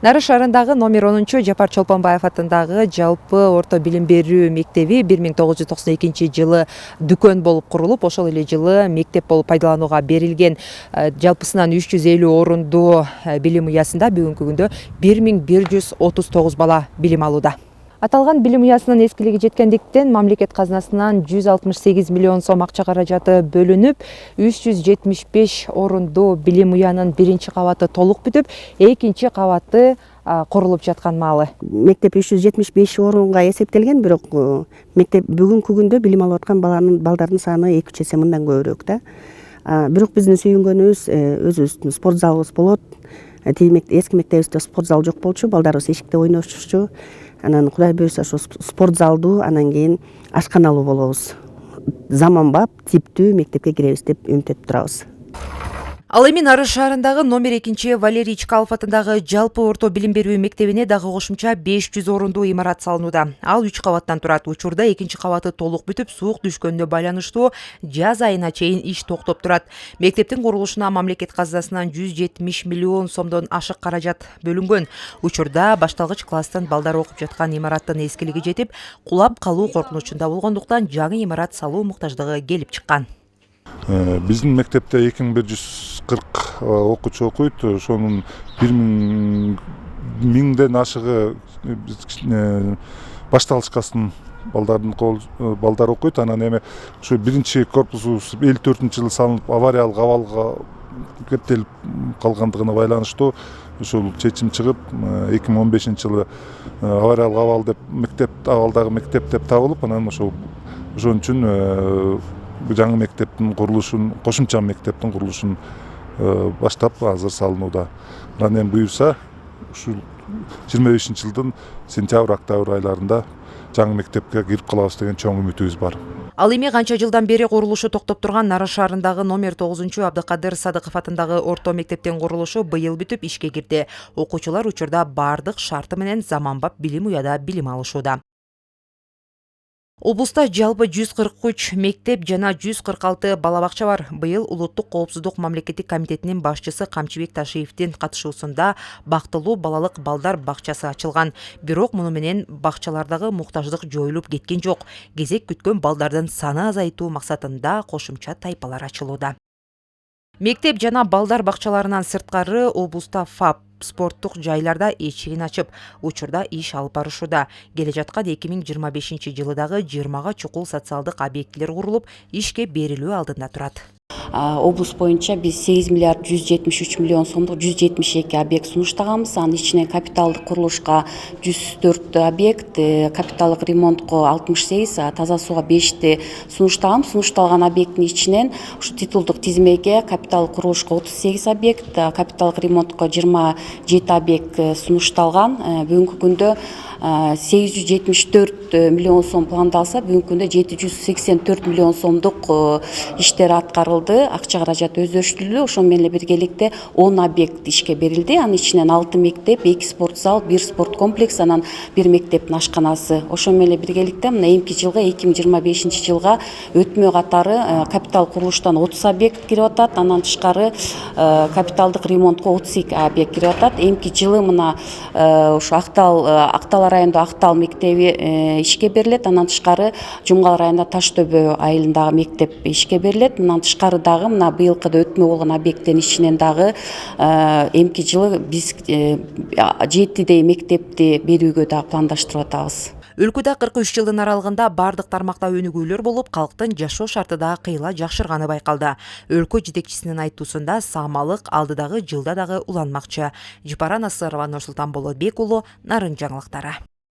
Нары шаарындагы номер 10 Жапар Чолпонбаев атындагы жалпы орто билим берүү мектеби 1992 жылы дүкөн болуп курулуп, ошол эле жылы мектеп болуп пайдаланууга берилген. Жалпысынан 350 орундуу билим уясында бүгүнкү күндө 1139 бала билим алууда. Аталган билим уясынын эскилиги жеткендиктен мамлекет казынасынан 168 миллион сом акча каражаты бөлүнүп, 375 орундуу билим уянын биринчи кабаты толук бүтүп, экинчи кабаты курулуп жаткан маалы. Мектеп 375 орунга эсептелген, бирок мектеп бүгүнкү күндө билим алып аткан балдардын саны 2 эсе мындан көбүрөөк да. Бирок биздин сүйүнгөнүбүз өзүбүздүн спорт залыбыз болот. Эски мектебибизде спорт зал жок болчу, балдарыбыз эшикте ойношчу. Анан Кудай буйрса ошо спорт залдуу, анан кийин ашканалуу болобуз. Заманбап, типтүү мектепке киребиз деп үмүт этип турабыз. Ал эми Нары шаарындагы номер 2 Валерий Чкалов атындагы жалпы орто билим берүү мектебине дагы кошумча 500 орундуу имарат салынууда. Ал 3 кабаттан турат. Учурда экинчи кабаты толук бүтүп, суук түшкөнүнө байланыштуу жаз айына чейин иш токтоп турат. Мектептин курулушуна мамлекет казынасынан 170 миллион сомдон ашык каражат бөлүнгөн. Учурда башталгыч класстан балдар окуп жаткан имараттын эскилиги жетип, кулап калуу коркунучунда болгондуктан жаңы имарат салуу муктаждыгы келип чыккан. Биздин мектепте 2140 окуучу окуйт. Ошонун 1000ден ашыгы башталгыч класстын балдар окуйт. Анан эми ушу биринчи корпусубуз 54-жылы салынып, авариялык абалга кептелип калгандыгына байланыштуу ушул чечим чыгып, 2015-жылы авариялык абал деп абалдагы мектеп деп табылып, анан ошон үчүн жаңы мектептин курулушун, кошумча мектептин курулушун баштап азыр салынууда. Анан эми буюрса ушул 25-жылдын сентябрь-октябрь айларында жаңы мектепке кирип калабыз деген чоң үмүтүбүз бар. Ал эми канча жылдан бери курулушу токтоп турган Нары шаарындагы номер 9 Абдыкадыр Садыков атындагы орто мектептин курулушу быйыл бүтүп ишке кирди. Окуучулар учурда бардык шарты менен заманбап билим уяда билим алышууда. Облуста жалпы 143 мектеп жана 146 балабакча бар. Быйыл Улуттук коопсуздук мамлекеттик комитетинин башчысы Камчыбек Ташиевдин катышуусунда бактылуу балалык балдар бакчасы ачылган. Бирок муну менен бакчалардагы муктаждык жоюлуп кеткен жок. Кезек күткөн балдардын саны азайтуу максатында кошумча тайпалар ачылууда. Мектеп жана балдар бакчаларынан сырткары облуста ФАП спорттук жайларда эшигин ачып, учурда иш алып барышууда. Келе жаткан 2025-жылы дагы 20 чукул социалдык объектилер курулуп, ишке берилүү алдында турат. Облус боюнча биз 8 миллиард 173 миллион сомдук 172 объект сунуштаганбыз. Анын ичинен капиталдык курулушка 104 объект, капиталдык ремонтко 68, таза сууга 5 сунуштаганбыз. Сунушталган объекттин ичинен ушу титулдук тизмеге капиталдык курулушка 38 объект, капиталдык ремонтко 27 объект сунушталган. Бүгүнкү күндө 874 миллион сом пландалса, бүгүнкү күндө 784 миллион сомдук иштер аткарылды. Акча каражаты өздөштүрүлдү. Ошол менен биргеликте 10 объект ишке берилди. Анын ичинен 6 мектеп, 2 спорт зал, 1 спорт комплекс, анан 1 мектептин ашканасы. Ошол менен биргеликте мына эмки жылга 2025-жылга өтмө катары капитал курулуштан 30 объект кирип атат. Андан тышкары капиталдык ремонтко 32 объект кирип атат. Эмки жылы мына ушу Актал районунда Актал мектеби ишке берилет. Андан тышкары Жумгал районунда Таш төбө айылындагы мектеп ишке берилет. Мындан тышкары дагы мына быйылкыда өтмө болгон объекттин ичинен дагы эмки жылы биз 7 мектепти берүүгө дагы пландаштырып атабыз. Өлкөдө 43 жылдын аралыгында бардык тармакта өнүгүүлөр болуп, калктын жашоо шарты да кыйла жакшырганы байкалды. Өлкө жетекчисинин айтуусунда саамалык алдыдагы жылда дагы уланмакчы. Жапара Насырова, Нурсултан Болотбек уулу, Нарын жаңылыктары.